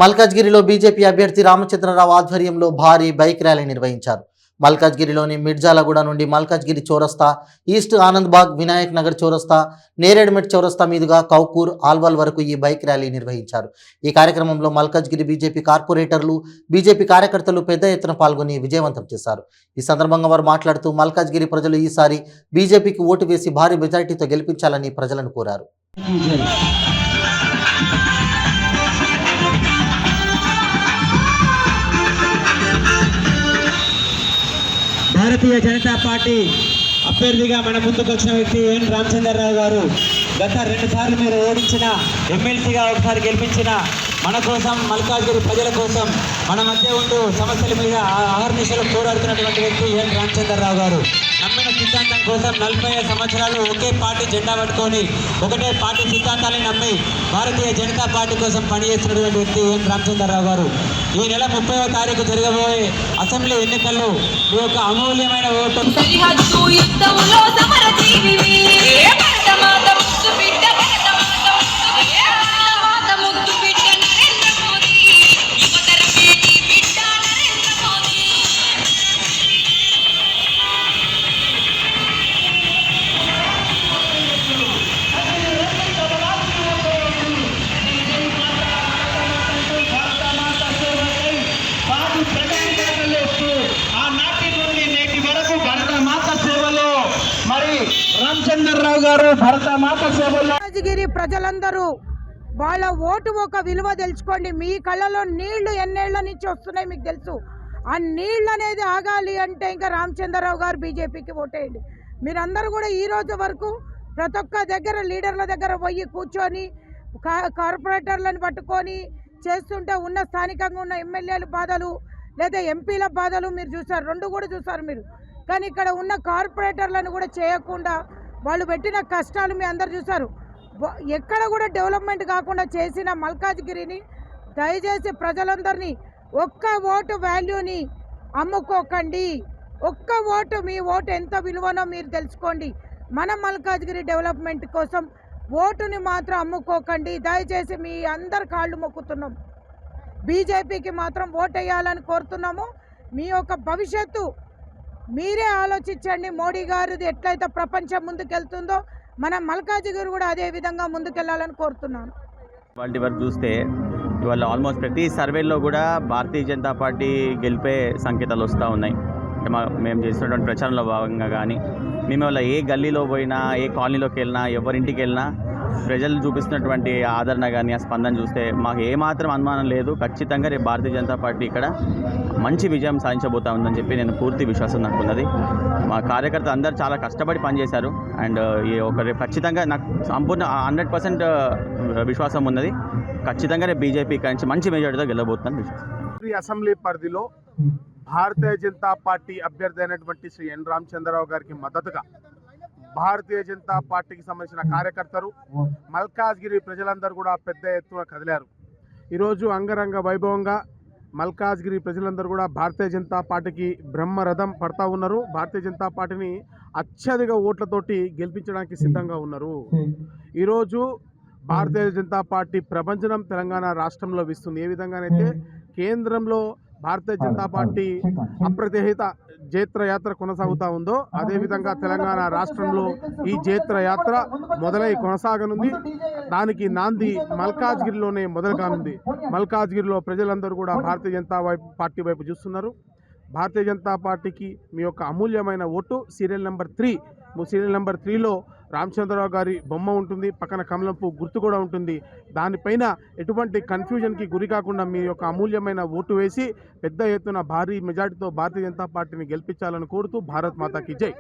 మల్కాజ్గిరిలో బీజేపీ అభ్యర్థి రామచంద్రరావు ఆధ్వర్యంలో భారీ బైక్ ర్యాలీ నిర్వహించారు. మల్కాజ్గిరిలోని మిర్జాలగూడ నుండి మల్కాజ్గిరి చౌరస్తా, ఈస్ట్ ఆనంద్బాగ్, వినాయక్ నగర్ చౌరస్తా, నేరేడ్మెట్ చౌరస్తా మీదుగా కౌకూర్, ఆల్వాల్ వరకు ఈ బైక్ ర్యాలీ నిర్వహించారు. ఈ కార్యక్రమంలో మల్కాజ్గిరి బీజేపీ కార్పొరేటర్లు, బీజేపీ కార్యకర్తలు పెద్ద ఎత్తున పాల్గొని విజయవంతం చేశారు. ఈ సందర్భంగా వారు మాట్లాడుతూ మల్కాజ్గిరి ప్రజలు ఈసారి బీజేపీకి ఓటు వేసి భారీ మెజారిటీతో గెలిపించాలని ప్రజలను కోరారు. భారతీయ జనతా పార్టీ అభ్యర్థిగా మన ముందుకు వచ్చిన వ్యక్తి ఎన్ రామచంద్రరావు గారు గత 2 సార్లు మీరు ఓడించిన, ఎమ్మెల్సీగా ఒకసారి గెలిపించిన, మన కోసం మల్కాజ్గిరి ప్రజల కోసం మన మధ్య ఉంటూ సమస్యల మీద అహర్నిశలు పోరాడుతున్నటువంటి వ్యక్తి ఎన్ రామచంద్రరావు గారు. నమ్మిన సిద్ధాంతం కోసం 45 సంవత్సరాలు ఒకే పార్టీ జెండా పట్టుకొని ఒకటే పార్టీ సిద్ధాంతాన్ని నమ్మి భారతీయ జనతా పార్టీ కోసం పనిచేస్తున్నటువంటి వ్యక్తి ఎన్ రామచంద్రరావు గారు. ఈ నెల 30వ తారీఖు జరగబోయే అసెంబ్లీ ఎన్నికల్లో మీ యొక్క అమూల్యమైన ఓటు రామచంద్రరావు గారు భరత మాత సేవలో మల్కాజ్గిరి ప్రజలందరూ వాళ్ళ ఓటు ఒక విలువ తెలుసుకోండి. మీ కళ్ళలో నీళ్లు ఎన్నేళ్ల నుంచి వస్తున్నాయి మీకు తెలుసు. ఆ నీళ్ళు అనేది ఆగాలి అంటే ఇంకా రామచంద్రరావు గారు బీజేపీకి ఓటేయండి. మీరందరూ కూడా ఈ రోజు వరకు ప్రతి ఒక్క దగ్గర లీడర్ల దగ్గర పోయి కూర్చొని కార్పొరేటర్లను పట్టుకొని చేస్తుంటే ఉన్న స్థానికంగా ఉన్న ఎమ్మెల్యేల బాధలు లేదా ఎంపీల బాధలు మీరు చూసారు, 2 కూడా చూసారు మీరు. కానీ ఇక్కడ ఉన్న కార్పొరేటర్లను కూడా చేయకుండా వాళ్ళు పెట్టిన కష్టాలు మీ అందరు చూసారు. ఎక్కడ కూడా డెవలప్మెంట్ కాకుండా చేసిన మల్కాజ్గిరిని దయచేసి ప్రజలందరినీ ఒక్క ఓటు వాల్యూని అమ్ముకోకండి. ఒక్క ఓటు, మీ ఓటు ఎంత విలువనో మీరు తెలుసుకోండి. మన మల్కాజ్గిరి డెవలప్మెంట్ కోసం ఓటుని మాత్రం అమ్ముకోకండి. దయచేసి మీ అందరి కాళ్ళు మొక్కుతున్నాం. బీజేపీకి మాత్రం ఓటు వేయాలని కోరుతున్నాము. మీ యొక్క భవిష్యత్తు మీరే ఆలోచించండి. మోడీ గారిది ఎట్లయితే ప్రపంచం ముందుకెళ్తుందో మన మల్కాజ్గిరి కూడా అదే విధంగా ముందుకెళ్లాలని కోరుతున్నాను. వాళ్ళ వరకు చూస్తే ఇవాళ ఆల్మోస్ట్ ప్రతి సర్వేలో కూడా భారతీయ జనతా పార్టీ గెలిపే సంకేతాలు వస్తూ ఉన్నాయి. మేము చేస్తున్నటువంటి ప్రచారంలో భాగంగా కానీ, మేము వాళ్ళ ఏ గల్లీలో పోయినా, ఏ కాలనీలోకి వెళ్ళినా, ఎవరింటికి వెళ్ళినా ప్రజలు చూపిస్తున్నటువంటి ఆదరణ కానీ, ఆ స్పందన చూస్తే మాకు ఏమాత్రం అనుమానం లేదు, ఖచ్చితంగా రేపు భారతీయ జనతా పార్టీ ఇక్కడ మంచి విజయం సాధించబోతా ఉందని చెప్పి నేను పూర్తి విశ్వాసం నాకు ఉన్నది. మా కార్యకర్తలు అందరూ చాలా కష్టపడి పనిచేశారు. అండ్ రేపు ఖచ్చితంగా నాకు సంపూర్ణ 100% విశ్వాసం ఉన్నది. ఖచ్చితంగా రేపు బీజేపీ నుంచి మంచి మెజారిటీతో గెలవబోతుందని విశ్వాసం. అసెంబ్లీ పరిధిలో భారతీయ జనతా పార్టీ అభ్యర్థి అయినటువంటి శ్రీ ఎన్ రామచంద్రరావు గారికి మద్దతుగా భారతీయ జనతా పార్టీకి సంబంధించిన కార్యకర్తలు, మల్కాజ్గిరి ప్రజలందరూ కూడా పెద్ద ఎత్తున కదిలారు. ఈరోజు అంగరంగ వైభవంగా మల్కాజ్గిరి ప్రజలందరూ కూడా భారతీయ జనతా పార్టీకి బ్రహ్మరథం పడతా ఉన్నారు. భారతీయ జనతా పార్టీని అత్యధిక ఓట్లతోటి గెలిపించడానికి సిద్ధంగా ఉన్నారు. ఈరోజు భారతీయ జనతా పార్టీ ప్రభంజనం తెలంగాణ రాష్ట్రంలో వీస్తుంది. ఏ విధంగానైతే కేంద్రంలో భారతీయ జనతా పార్టీ అప్రతిహిత జైత్రయాత్ర కొనసాగుతూ ఉందో, అదేవిధంగా తెలంగాణ రాష్ట్రంలో ఈ జైత్రయాత్ర మొదలై కొనసాగనుంది. దానికి నాంది మల్కాజ్గిరిలోనే మొదలు కానుంది. మల్కాజ్గిరిలో ప్రజలందరూ కూడా భారతీయ జనతా పార్టీ వైపు చూస్తున్నారు. భారతీయ జనతా పార్టీకి మీ యొక్క అమూల్యమైన ఓటు సీరియల్ నెంబర్ 3. సీరియల్ నెంబర్ 3లో రామచంద్రరావు గారి బొమ్మ ఉంటుంది, పక్కన కమలంపు గుర్తు కూడా ఉంటుంది. దానిపైన ఎటువంటి కన్ఫ్యూజన్కి గురి కాకుండా మీ యొక్క అమూల్యమైన ఓటు వేసి పెద్ద ఎత్తున భారీ మెజార్టీతో భారతీయ జనతా పార్టీని గెలిపించాలని కోరుతూ భారత్ మాతాకి జై.